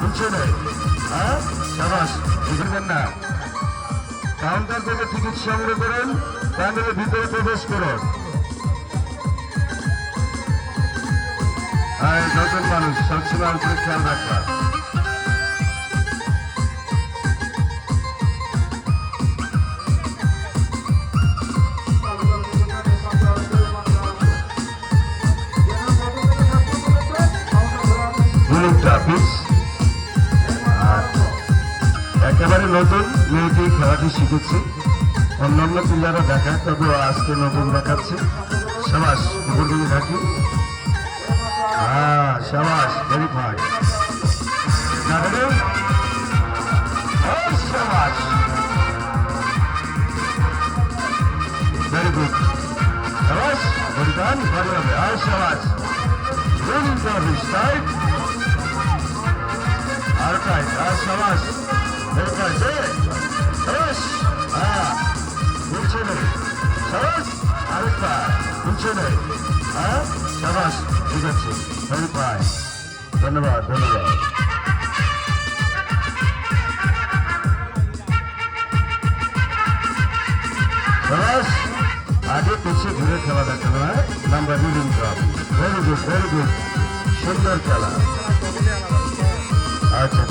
পিছনে, হ্যাঁ সাবাস, বুঝবেন না। কাউন্টার থেকে টিকিট সংগ্রহ করুন, প্যান্ডেলের ভিতরে প্রবেশ করুন। নতুন মানুষ সবসময় উপরে খেয়াল রাখবা। একেবারে নতুন মেয়েটি খেলাটি শিখেছে, অন্যান্য প্লেয়াররা দেখায়, তবে আজকে নতুন দেখাচ্ছে। সাবাস, উপরগুলি থাকি। হ্যাঁ সাবাস, ভেরি ফাইন। সাবাস, ভেরি গুড। সাবাস, পরিধান ভালো হবে। আর সাবাস, রুলিং সার্ভিস টাইট। আর টাইট, আর সাবাস, ভেরি ফাইন। সাবাস, হ্যাঁ পিছনে, সাবাস, আরেকটা পিছনে, হ্যাঁ সাবাস, ঠিক আছে, ভেরি ফাইন। ধন্যবাদ, ধন্যবাদ। সাবাস, আগে পিছিয়ে ঘুরে খেলা দেখানো হয়, number reading drop. Very good, very good, সুন্দর খেলা। আচ্ছা।